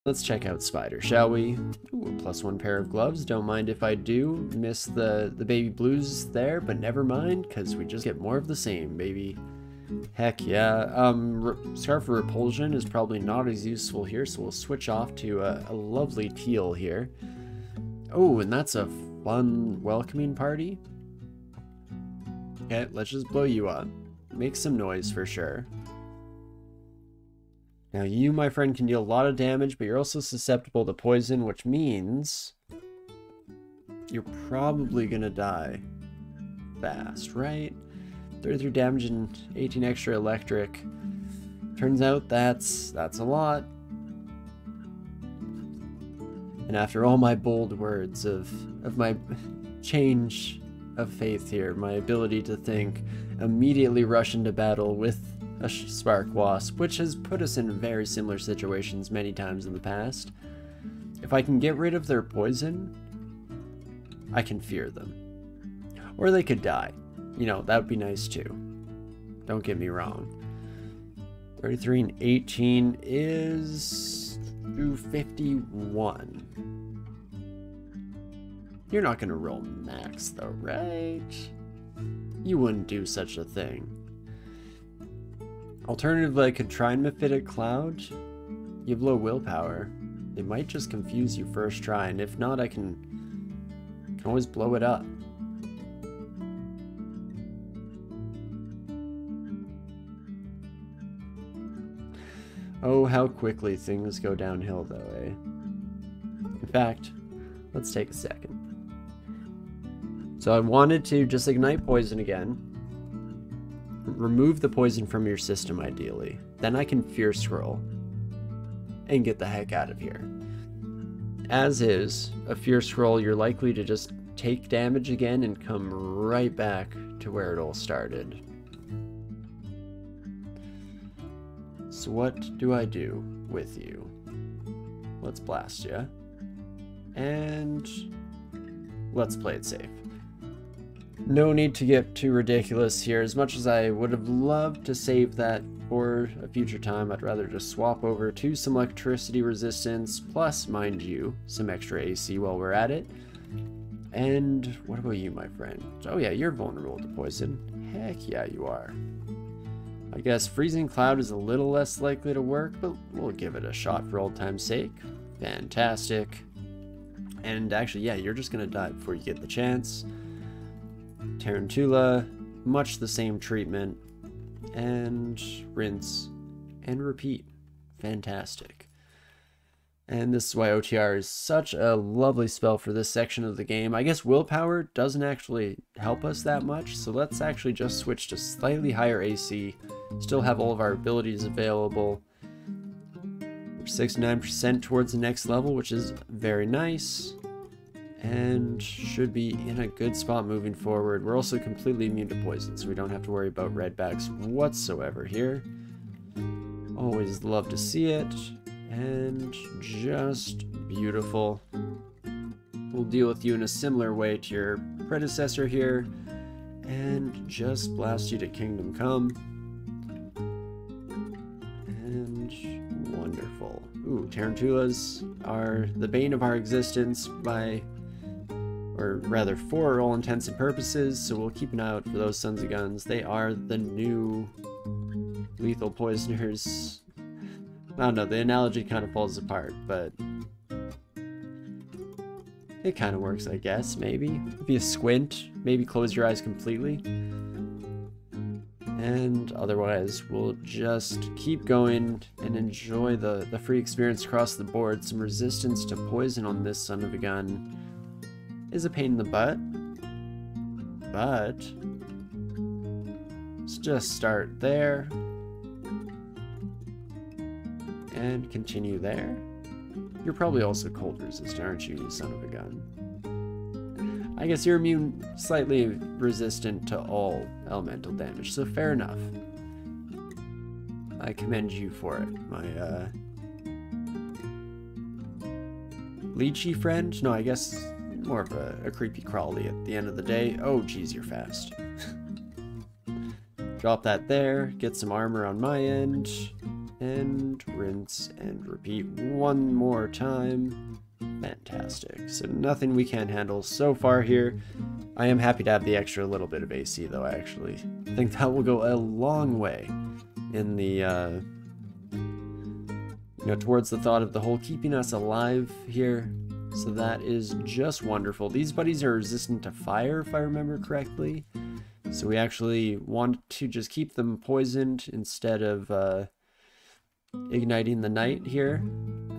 Let's check out Spider, shall we? Ooh, +1 pair of gloves. Don't mind if I do. Miss the baby blues there, but never mind, because we just get more of the same, baby. Heck yeah. Scarf of Repulsion is probably not as useful here, so we'll switch off to a lovely teal here. Oh, and that's a fun welcoming party. Okay, let's just blow you up. Make some noise for sure. Now you, my friend, can deal a lot of damage, but you're also susceptible to poison, which means you're probably gonna die fast, right? 33 damage and 18 extra electric. Turns out that's a lot. And after all my bold words of my change of faith here, my ability to think, immediately rush into battle with a Spark Wasp, which has put us in very similar situations many times in the past. If I can get rid of their poison, I can fear them. Or they could die. You know, that would be nice too. Don't get me wrong. 33 and 18 is 251. You're not gonna roll max though, right? You wouldn't do such a thing. Alternatively, I could try and Mephitic Cloud. You have low willpower. It might just confuse you first try, and if not, I can always blow it up. Oh, how quickly things go downhill though, eh? In fact, let's take a second. So I wanted to just ignite poison again. Remove the poison from your system ideally. Then I can Fear Scroll and get the heck out of here. As is, a Fear Scroll, you're likely to just take damage again and come right back to where it all started. So what do I do with you? Let's blast ya. And let's play it safe. No need to get too ridiculous here. As much as I would have loved to save that for a future time, I'd rather just swap over to some electricity resistance, plus, mind you, some extra AC while we're at it. And what about you, my friend? Oh yeah, you're vulnerable to poison. Heck yeah, you are. I guess Freezing Cloud is a little less likely to work, but we'll give it a shot for old time's sake. Fantastic. And actually, yeah, you're just gonna die before you get the chance. Tarantula, much the same treatment. And rinse and repeat. Fantastic. And this is why OTR is such a lovely spell for this section of the game. I guess willpower doesn't actually help us that much, so let's actually just switch to slightly higher AC. Still have all of our abilities available. We're 69% towards the next level, which is very nice. And should be in a good spot moving forward. We're also completely immune to poison, so we don't have to worry about redbacks whatsoever here. Always love to see it. And just beautiful. We'll deal with you in a similar way to your predecessor here. And just blast you to Kingdom Come. And wonderful. Ooh, Tarantulas are the bane of our existence or rather for all intents and purposes, so we'll keep an eye out for those sons of guns. They are the new lethal poisoners. I don't know, the analogy kind of falls apart, but it kind of works, I guess, maybe. If you squint, maybe close your eyes completely. And otherwise, we'll just keep going and enjoy the free experience across the board. Some resistance to poison on this son of a gun is a pain in the butt, but let's just start there. And continue there. You're probably also cold resistant, aren't you, you son of a gun? I guess you're immune, slightly resistant to all elemental damage, so fair enough. I commend you for it, my lychee friend? No, I guess more of a creepy crawly at the end of the day. Oh, geez, you're fast. Drop that there, get some armor on my end. and rinse and repeat one more time. Fantastic. So nothing we can't handle so far here. I am happy to have the extra little bit of AC though. I actually think that will go a long way in the towards the thought of the whole keeping us alive here. So that is just wonderful. These buddies are resistant to fire, if I remember correctly. So we actually want to just keep them poisoned instead of igniting the night here,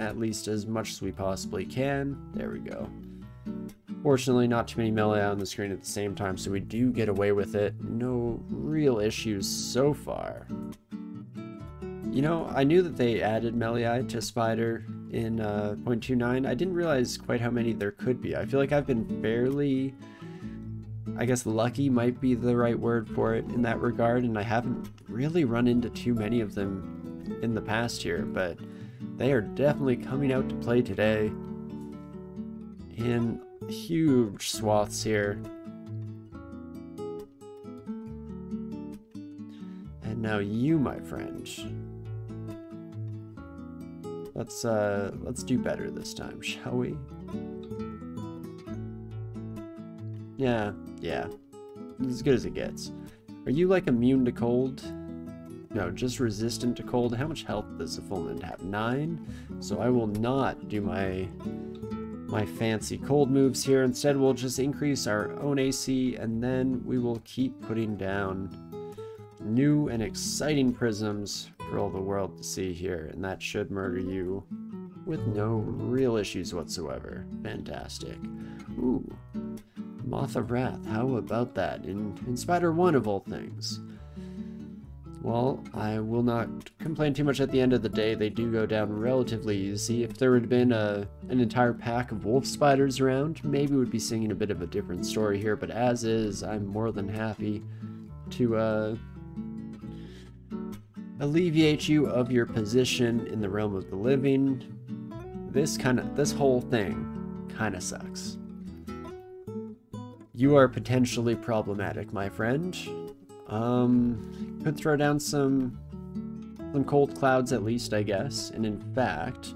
at least as much as we possibly can. There we go. Fortunately, not too many melee on the screen at the same time, so we do get away with it. No real issues so far. You know, I knew that they added melee to Spider in 0.29. I didn't realize quite how many there could be. I feel like I've been fairly, I guess lucky might be the right word for it in that regard, and I haven't really run into too many of them in the past here, but they are definitely coming out to play today in huge swaths here. And now you, my friend. Let's do better this time, shall we? Yeah, as good as it gets. Are you like immune to cold? No, just resistant to cold. How much health does the fulminant have? 9. So I will not do my fancy cold moves here. Instead, we'll just increase our own AC, and then we will keep putting down new and exciting prisms for all the world to see here, and that should murder you with no real issues whatsoever. Fantastic. Ooh, Moth of Wrath. How about that? In Spider 1 of all things. Well, I will not complain too much at the end of the day. They do go down relatively easy. If there had been an entire pack of wolf spiders around, maybe we'd be singing a bit of a different story here, but as is, I'm more than happy to alleviate you of your position in the realm of the living. This whole thing kind of sucks. You are potentially problematic, my friend. Could throw down some cold clouds at least, I guess. And in fact,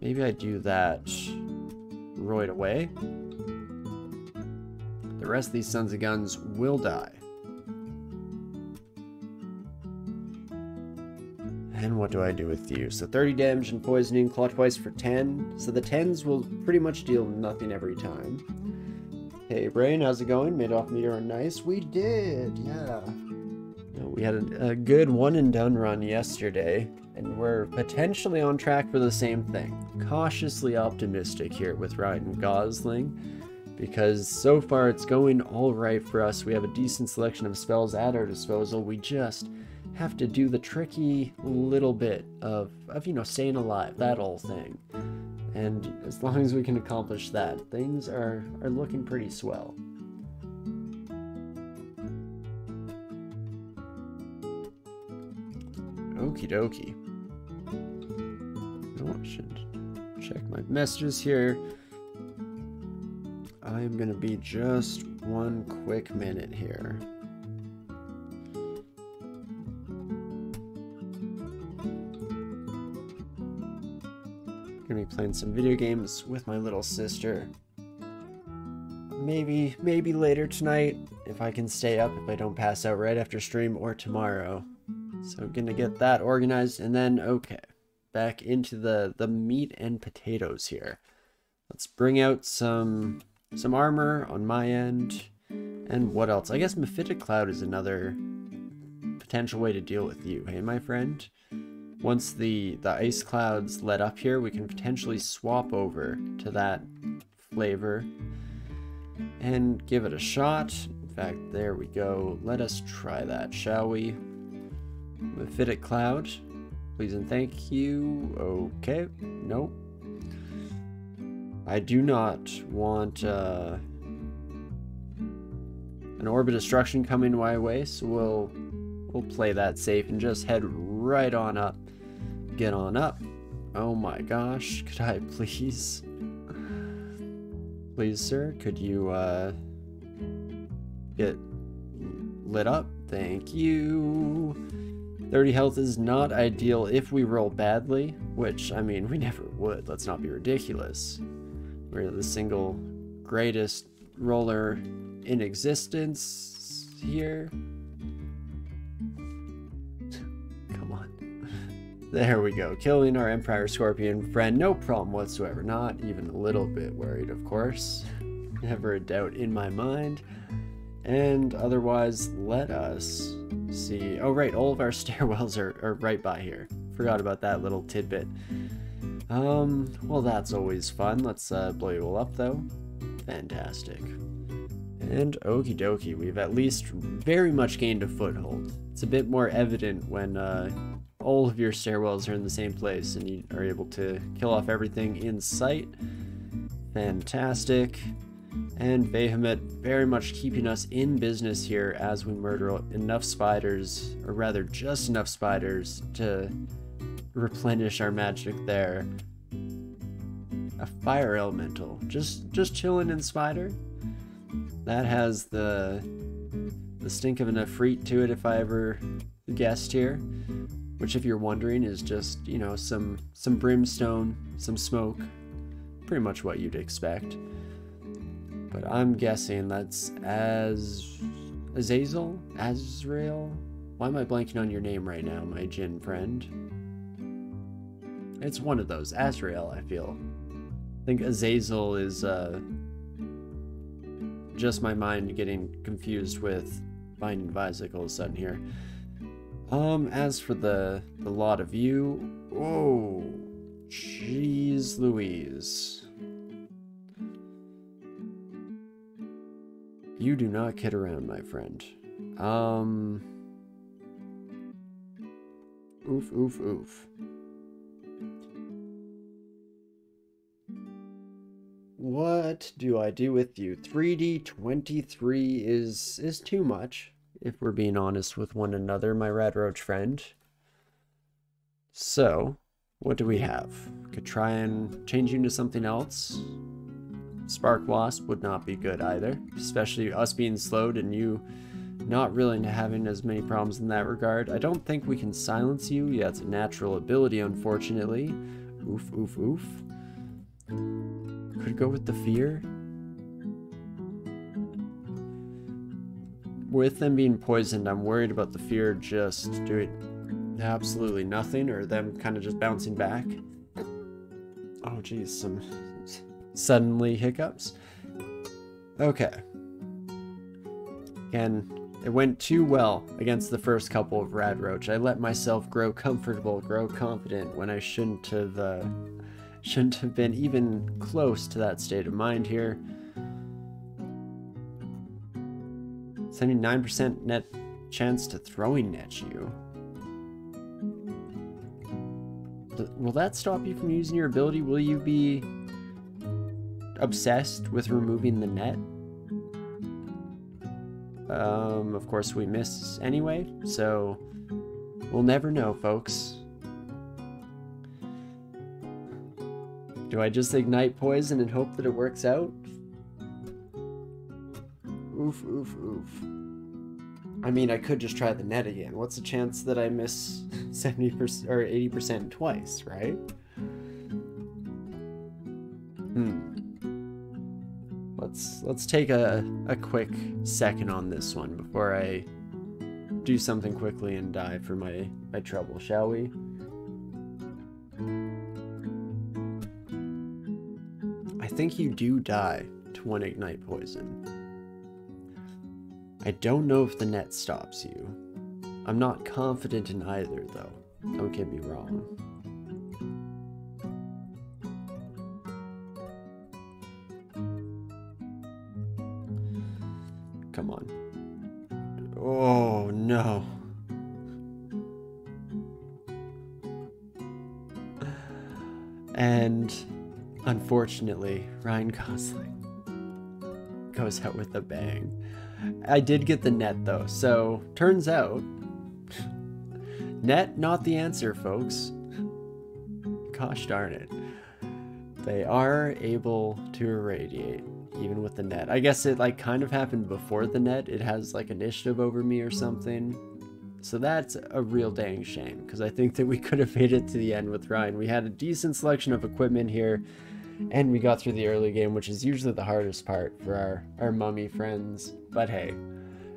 maybe I do that right away. The rest of these sons of guns will die. And what do I do with you? So 30 damage and poisoning, claw twice for 10. So the 10s will pretty much deal nothing every time. Hey Brain, how's it going? Made off meteor nice. We did, yeah. We had a good one and done run yesterday, and we're potentially on track for the same thing. Cautiously optimistic here with Ryan Gosling, because so far it's going all right for us. We have a decent selection of spells at our disposal. We just have to do the tricky little bit of staying alive, that whole thing. And as long as we can accomplish that, things are looking pretty swell. Okie dokie. Oh, I should check my messages here. I am gonna be just one quick minute here. Gonna be playing some video games with my little sister. Maybe later tonight if I can stay up, if I don't pass out right after stream, or tomorrow. So I'm gonna get that organized, and then okay, back into the meat and potatoes here. Let's bring out some armor on my end, and what else? I guess Mephitic Cloud is another potential way to deal with you, hey my friend. Once the ice clouds let up here, we can potentially swap over to that flavor and give it a shot. In fact, there we go. Let us try that, shall we? Mephitic Cloud, please and thank you. Okay, nope. I do not want an Orb of Destruction coming my way, so we'll play that safe and just head right on up. Get on up. Oh my gosh, could I please? Please, sir, could you get lit up? Thank you. 30 health is not ideal if we roll badly, which, I mean, we never would. Let's not be ridiculous. We're the single greatest roller in existence here. Come on. There we go. Killing our Empire Scorpion friend. No problem whatsoever. Not even a little bit worried, of course. Never a doubt in my mind. And otherwise, let us see. Oh, right. All of our stairwells are right by here. Forgot about that little tidbit. Well, that's always fun. Let's blow you all up, though. Fantastic. And okie dokie, we've at least very much gained a foothold. It's a bit more evident when all of your stairwells are in the same place and you are able to kill off everything in sight. Fantastic. And Behemoth very much keeping us in business here as we murder enough spiders, or rather just enough spiders to replenish our magic there. A fire elemental, just chilling in spider. That has the stink of an Efreet to it if I ever guessed here, which if you're wondering is just, you know, some brimstone, some smoke, pretty much what you'd expect. But I'm guessing that's Azazel? Azrael? Why am I blanking on your name right now, my Jinn friend? It's one of those. Azrael, I feel. I think Azazel is just my mind getting confused with Binding Visik all of a sudden here. As for the lot of you, oh, jeez Louise. You do not kid around, my friend. Oof, oof, oof. What do I do with you? 3D23 is too much, if we're being honest with one another, my Rad Roach friend. So, what do we have? Could try and change you into something else. Spark Wasp would not be good either, especially us being slowed and you not really having as many problems in that regard. I don't think we can silence you. Yeah, it's a natural ability, unfortunately. Oof, oof, oof. Could go with the fear. With them being poisoned, I'm worried about the fear just doing absolutely nothing, or them kind of just bouncing back. Oh geez, some suddenly hiccups. Okay. Again, it went too well against the first couple of Rad Roach. I let myself grow comfortable, grow confident when I shouldn't have been even close to that state of mind here. 79% net chance to throwing at you. Will that stop you from using your ability? Will you be obsessed with removing the net? Of course we miss anyway, so we'll never know, folks. Do I just ignite poison and hope that it works out? Oof, oof, oof. I mean, I could just try the net again. What's the chance that I miss 70% or 80% twice, right? Let's take a quick second on this one before I do something quickly and die for my trouble, shall we? I think you do die to one ignite poison. I don't know if the net stops you. I'm not confident in either, though. Don't get me wrong. Come on. Oh, no. And unfortunately, Ryan Gosling goes out with a bang. I did get the net though, so turns out net not the answer, folks. Gosh darn it. They are able to irradiate even with the net. I guess it like kind of happened before the net. It has like initiative over me or something. So that's a real dang shame, because I think that we could have made it to the end with Ryan. We had a decent selection of equipment here, and we got through the early game, which is usually the hardest part for our mummy friends. But hey,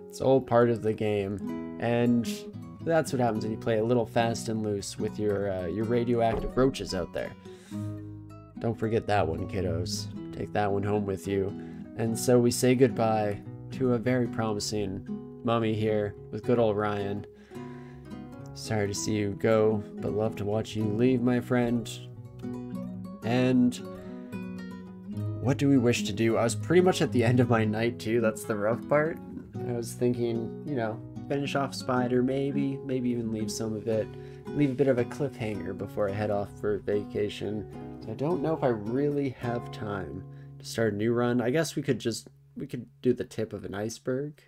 it's all part of the game, and that's what happens when you play a little fast and loose with your radioactive roaches out there. Don't forget that one, kiddos. Take that one home with you. And so we say goodbye to a very promising mummy here with good old Ryan. Sorry to see you go, but love to watch you leave, my friend. And what do we wish to do? I was pretty much at the end of my night too. That's the rough part. I was thinking, you know, finish off Spider, maybe even leave some of it, leave a bit of a cliffhanger before I head off for vacation. So I don't know if I really have time to start a new run. I guess we could do the tip of an iceberg.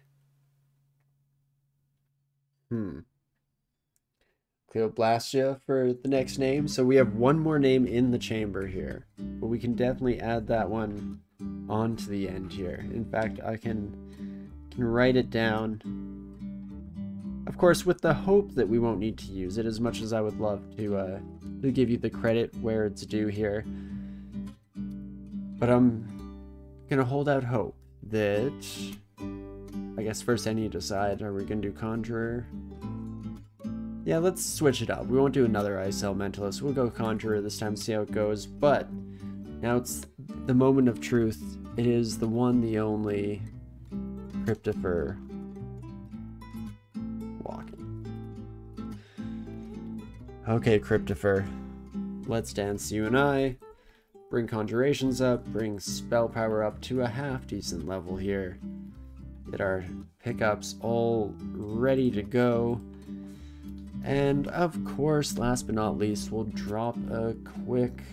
Cleoblastia for the next name. So we have one more name in the chamber here, but we can definitely add that one onto the end here. In fact, I can write it down. Of course, with the hope that we won't need to use it, as much as I would love to give you the credit where it's due here. But I'm gonna hold out hope that, I guess first I need to decide, are we gonna do Conjurer? Yeah, let's switch it up. We won't do another Ice Elementalist. We'll go Conjurer this time, see how it goes. But now it's the moment of truth. It is the one, the only Cryptifer walking. Okay, Cryptifer. Let's dance, you and I. Bring Conjurations up, bring Spell Power up to a half decent level here. Get our pickups all ready to go. And of course, last but not least, we'll drop a quick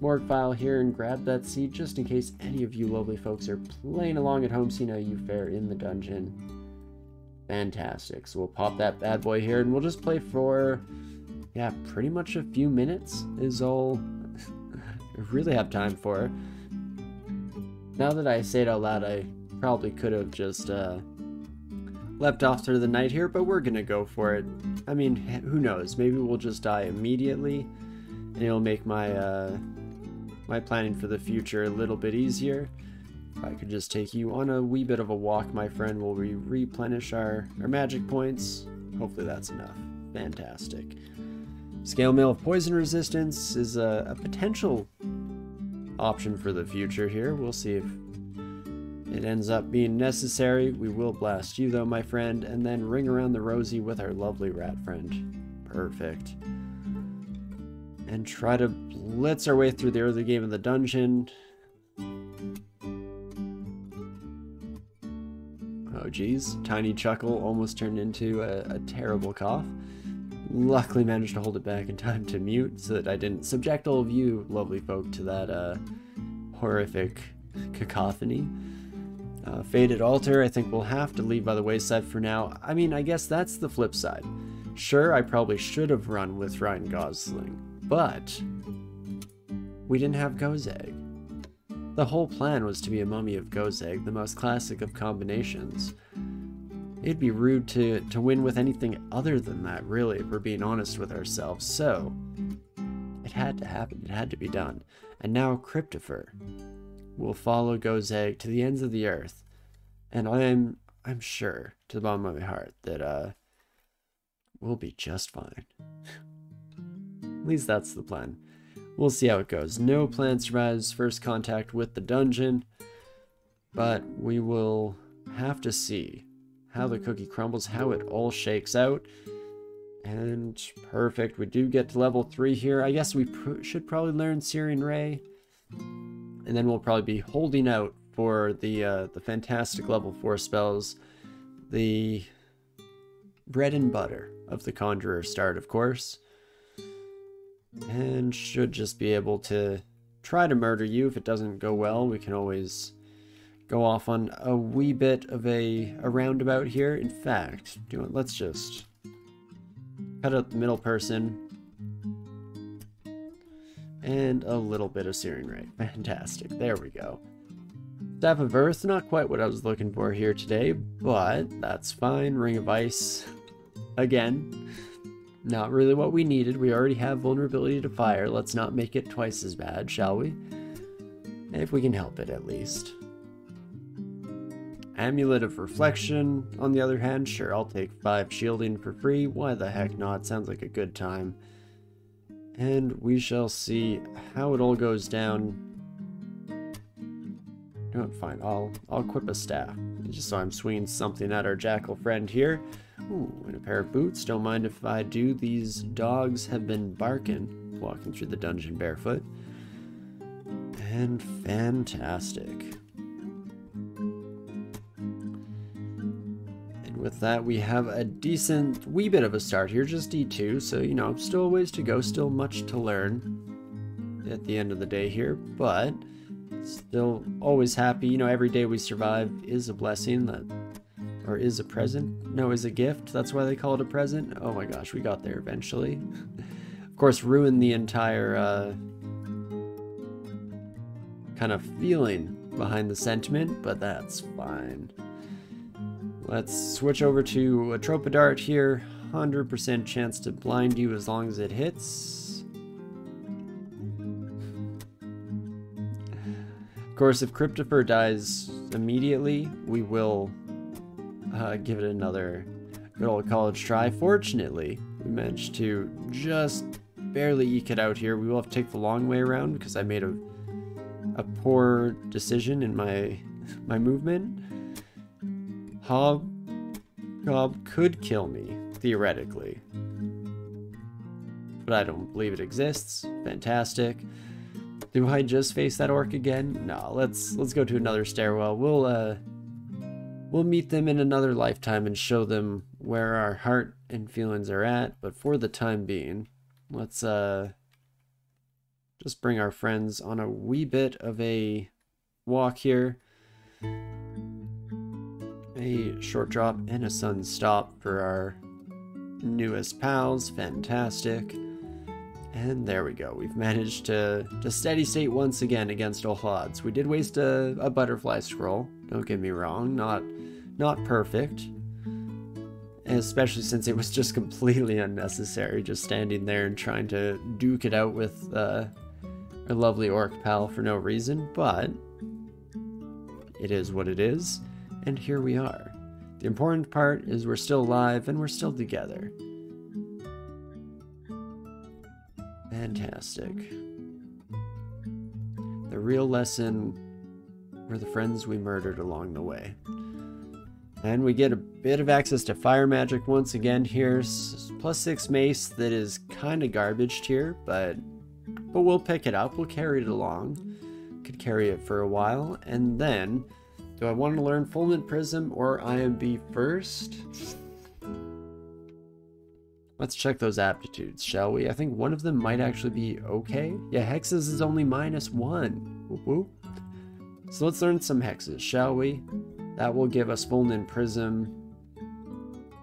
morgue file here and grab that seed just in case any of you lovely folks are playing along at home, seeing how you fare in the dungeon. Fantastic. So we'll pop that bad boy here and we'll just play for, yeah, pretty much a few minutes is all I really have time for. Now that I say it out loud, I probably could have just left off through the night here, but we're gonna go for it. I mean, who knows? Maybe we'll just die immediately, and it'll make my my planning for the future a little bit easier. If I could just take you on a wee bit of a walk, my friend, while we replenish our magic points. Hopefully that's enough. Fantastic. Scale Mail of Poison Resistance is a potential option for the future here. We'll see if it ends up being necessary. We will blast you though, my friend, and then ring around the rosy with our lovely rat friend. Perfect. And try to blitz our way through the early game of the dungeon. Oh geez, tiny chuckle almost turned into a terrible cough. Luckily managed to hold it back in time to mute so that I didn't subject all of you lovely folk to that horrific cacophony. Faded Altar, I think we'll have to leave by the wayside for now. I mean, I guess that's the flip side. Sure, I probably should have run with Ryan Gosling, but we didn't have Gozag. The whole plan was to be a mummy of Gozag, the most classic of combinations. It'd be rude to win with anything other than that, really, if we're being honest with ourselves. So, it had to happen. It had to be done. And now Cryptifer will follow Gozag to the ends of the earth. And I'm sure, to the bottom of my heart, that we'll be just fine. At least that's the plan. We'll see how it goes. No plan survives first contact with the dungeon, but we will have to see how the cookie crumbles, how it all shakes out. And perfect, we do get to level 3 here. I guess we should probably learn Syrian Ray, and then we'll probably be holding out for the fantastic level 4 spells, the bread and butter of the Conjurer start, of course. And should just be able to try to murder you. If it doesn't go well, we can always go off on a wee bit of a roundabout here. In fact, let's just cut out the middle person. And a little bit of Searing Ray. Fantastic. There we go. Staff of Earth, not quite what I was looking for here today, but that's fine. Ring of Ice. Again, not really what we needed. We already have vulnerability to fire. Let's not make it twice as bad, shall we? If we can help it, at least. Amulet of Reflection, on the other hand, sure, I'll take 5 shielding for free. Why the heck not? Sounds like a good time. And we shall see how it all goes down. Oh, fine, I'll equip a staff, just so I'm swinging something at our jackal friend here. Ooh, and a pair of boots. Don't mind if I do. These dogs have been barking, walking through the dungeon barefoot. And fantastic. With that, we have a decent wee bit of a start here, just D2, so, you know, still a ways to go, still much to learn at the end of the day here, but still always happy. You know, every day we survive is a blessing, or is a present. No, is a gift. That's why they call it a present. Oh my gosh, we got there eventually. Of course, ruined the entire kind of feeling behind the sentiment, but that's fine. Let's switch over to a Tropa Dart here. 100% chance to blind you as long as it hits. Of course, if Cryptophore dies immediately, we will give it another good old college try. Fortunately, we managed to just barely eke it out here. We will have to take the long way around because I made a poor decision in my movement. Hobgob could kill me, theoretically. But I don't believe it exists. Fantastic. Do I just face that orc again? No, let's go to another stairwell. We'll meet them in another lifetime and show them where our heart and feelings are at. But for the time being, let's just bring our friends on a wee bit of a walk here. A short drop and a sun stop for our newest pals. Fantastic. And there we go. We've managed to steady state once again against all odds. We did waste a butterfly scroll. Don't get me wrong. Not perfect. Especially since it was just completely unnecessary. Just standing there and trying to duke it out with our lovely orc pal for no reason. But it is what it is. And here we are. The important part is we're still alive and we're still together. Fantastic. The real lesson were the friends we murdered along the way. And we get a bit of access to fire magic once again here. +6 mace that is kind of garbage here, but we'll pick it up. We'll carry it along. Could carry it for a while. And then, do I want to learn Fulminant Prism or IMB first? Let's check those aptitudes, shall we? I think one of them might actually be okay. Yeah, Hexes is only -1. Whoop whoop. So let's learn some Hexes, shall we? That will give us Fulminant Prism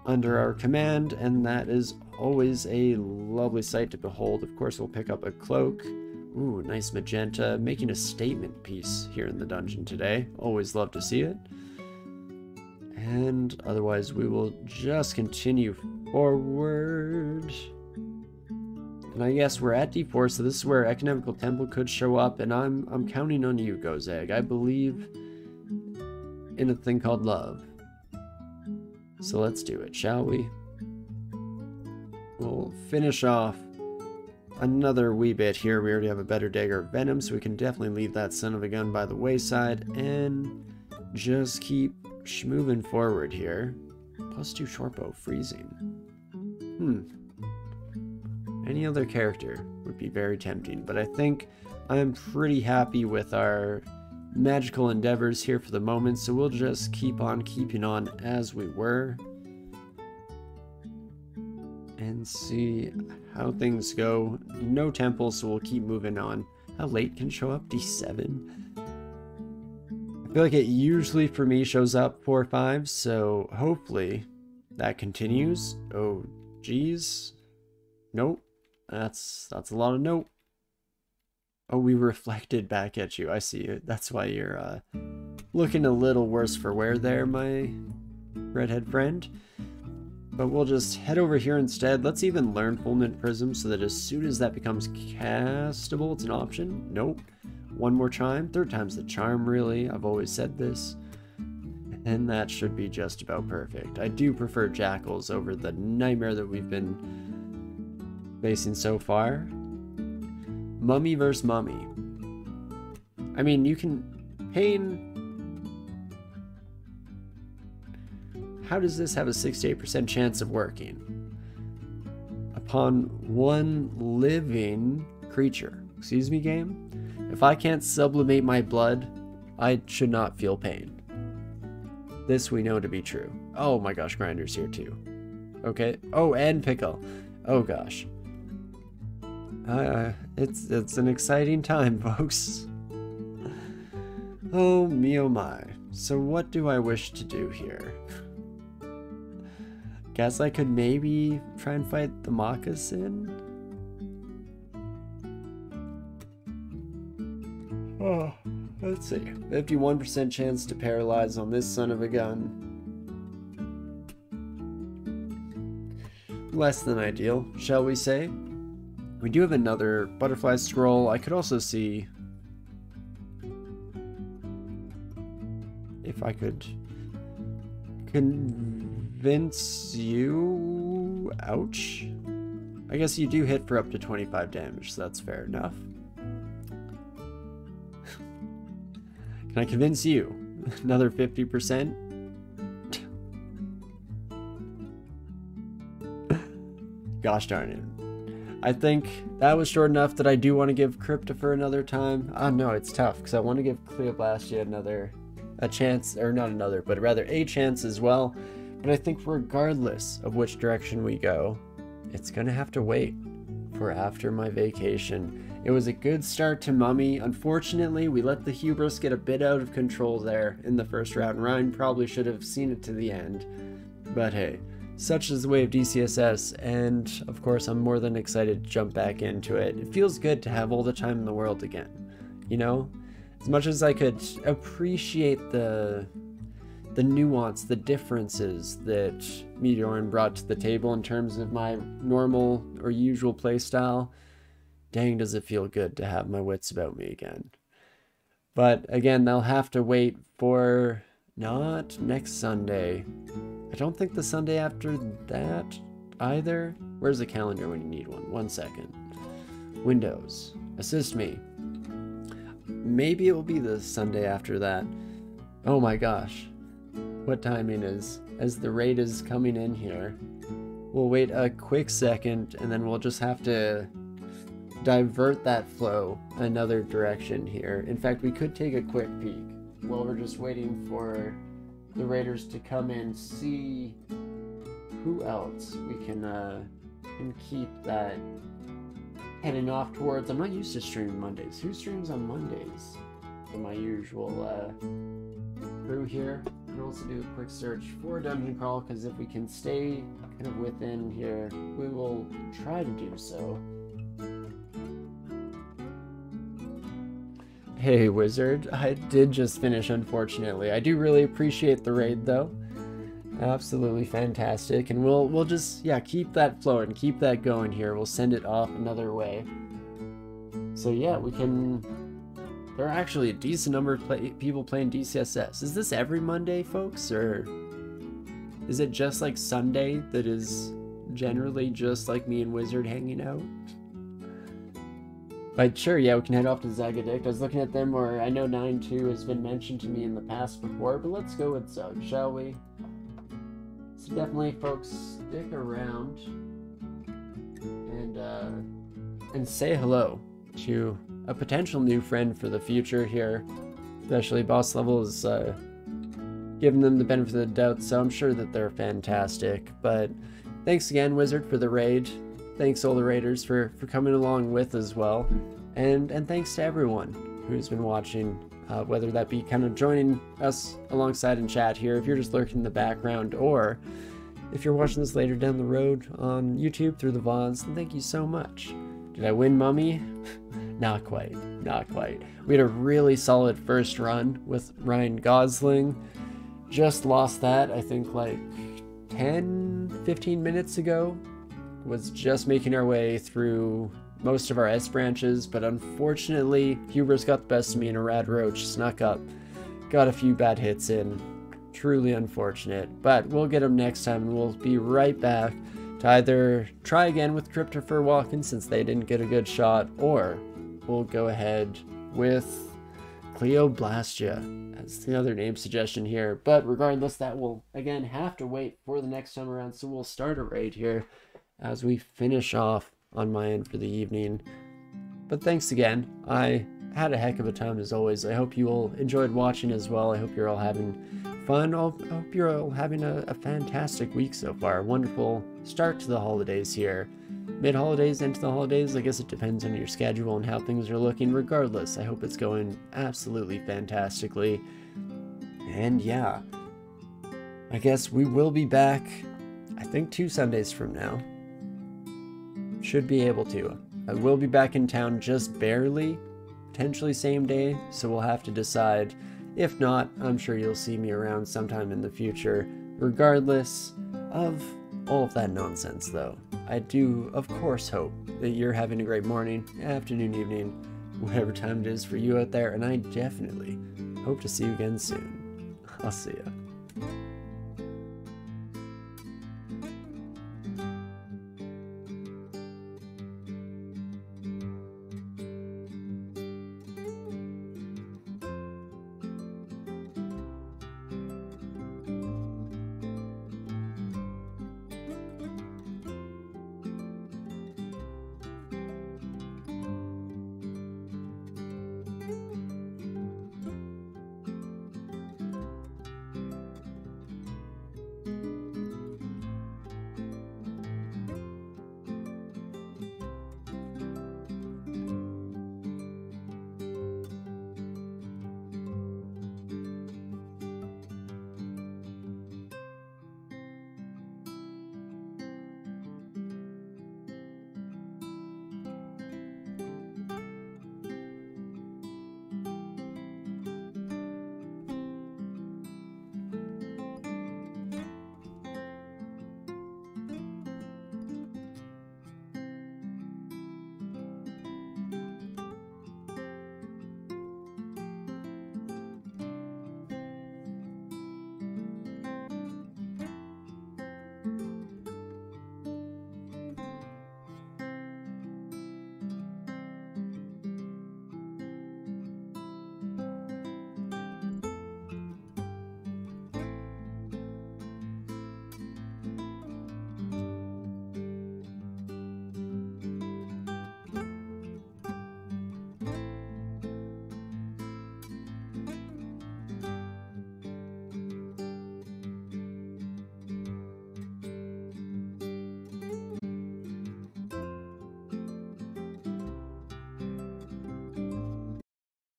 under our command, and that is always a lovely sight to behold. Of course, we'll pick up a cloak. Ooh, nice magenta, making a statement piece here in the dungeon today. Always love to see it. And otherwise, we will just continue forward. And I guess we're at D4, so this is where Economical Temple could show up, and I'm counting on you, Gozag. I believe in a thing called love. So let's do it, shall we? We'll finish off another wee bit here. We already have a better dagger of venom, so we can definitely leave that son of a gun by the wayside and just keep moving forward here. +2 shortbow freezing. Any other character would be very tempting, but I think I'm pretty happy with our magical endeavors here for the moment, so we'll just keep on keeping on as we were and see how things go. No temple, so we'll keep moving on. How late can show up? D7. I feel like it usually for me shows up 4 or 5, so hopefully that continues. Oh geez, nope, that's a lot of nope. Oh, we reflected back at you. I see you. That's why you're looking a little worse for wear there, my redhead friend. But we'll just head over here instead. Let's even learn Fulminant Prism so that as soon as that becomes castable, it's an option. Nope. One more chime. Third time's the charm, really. I've always said this. And that should be just about perfect. I do prefer Jackals over the nightmare that we've been facing so far. Mummy versus Mummy. I mean, you can... Pain... How does this have a 68% chance of working? Upon one living creature. Excuse me, game? If I can't sublimate my blood, I should not feel pain. This we know to be true. Oh my gosh, Grinder's here too. Okay. Oh, and Pickle. Oh gosh. It's an exciting time, folks. Oh me oh my. So what do I wish to do here? Guess I could maybe try and fight the Moccasin? Oh, let's see. 51% chance to paralyze on this son of a gun. Less than ideal, shall we say? We do have another butterfly scroll. I could also see if I could convince you. Ouch. I guess you do hit for up to 25 damage, so that's fair enough. Can I convince you? Another 50%? Gosh darn it. I think that was short enough that I do want to give Cryptifer another time. Oh no, it's tough because I want to give Cleoblastia a chance, or not another, but rather a chance as well. But I think regardless of which direction we go, it's gonna have to wait for after my vacation. It was a good start to Mummy. Unfortunately, we let the hubris get a bit out of control there in the first round. Ryan probably should have seen it to the end. But hey, such is the way of DCSS, and of course I'm more than excited to jump back into it. It feels good to have all the time in the world again, you know? As much as I could appreciate the nuance, the differences that Meteorin brought to the table in terms of my normal or usual playstyle, dang does it feel good to have my wits about me again. But again, they'll have to wait for not next Sunday. I don't think the Sunday after that either. Where's the calendar when you need one? 1 second. Windows. Assist me. Maybe it will be the Sunday after that. Oh my gosh. What timing is? As the raid is coming in here. We'll wait a quick second and then we'll just have to divert that flow another direction here. In fact, we could take a quick peek while we're just waiting for the raiders to come in, see who else we can keep that heading off towards. I'm not used to streaming Mondays. Who streams on Mondays? For my usual crew here. I can also do a quick search for Dungeon Crawl, because if we can stay kind of within here, we will try to do so. Hey Wizard, I did just finish, unfortunately. I do really appreciate the raid though. Absolutely fantastic, and we'll just keep that flowing, keep that going here. We'll send it off another way. So yeah, we can. There are actually a decent number of people playing DCSS. Is this every Monday, folks, or is it just like Sunday that is generally just like me and Wizard hanging out? But sure, yeah, we can head off to Zagadic. I was looking at them where I know 9-2 has been mentioned to me in the past before, but let's go with Zug, shall we? So definitely, folks, stick around and say hello to a potential new friend for the future here. Especially boss level is giving them the benefit of the doubt, so I'm sure that they're fantastic. But thanks again, Wizard, for the raid. Thanks all the raiders for coming along with as well. And thanks to everyone who's been watching, whether that be kind of joining us alongside in chat here, if you're just lurking in the background, or if you're watching this later down the road on YouTube through the VODs, then thank you so much. Did I win Mummy? Not quite, not quite. We had a really solid first run with Ryan Gosling. Just lost that, I think, like 10 10-15 minutes ago. Was just making our way through most of our S branches, but unfortunately Hubris got the best of me and a rad roach snuck up. Got a few bad hits in. Truly unfortunate, but we'll get them next time, and we'll be right back to either try again with Cryptopher walking since they didn't get a good shot, or we'll go ahead with Cleoblastia as the other name suggestion here. But regardless, that will again have to wait for the next time around, so we'll start a raid here as we finish off on my end for the evening. But thanks again. I had a heck of a time as always. I hope you all enjoyed watching as well. I hope you're all having fun. I hope you're all having a fantastic week so far. Wonderful start to the holidays here. Mid-holidays into the holidays, I guess it depends on your schedule and how things are looking. Regardless, I hope it's going absolutely fantastically. And yeah, I guess we will be back, I think 2 Sundays from now. Should be able to. I will be back in town just barely, potentially same day, so we'll have to decide. If not, I'm sure you'll see me around sometime in the future, regardless of all of that nonsense though. I do, of course, hope that you're having a great morning, afternoon, evening, whatever time it is for you out there, and I definitely hope to see you again soon. I'll see ya.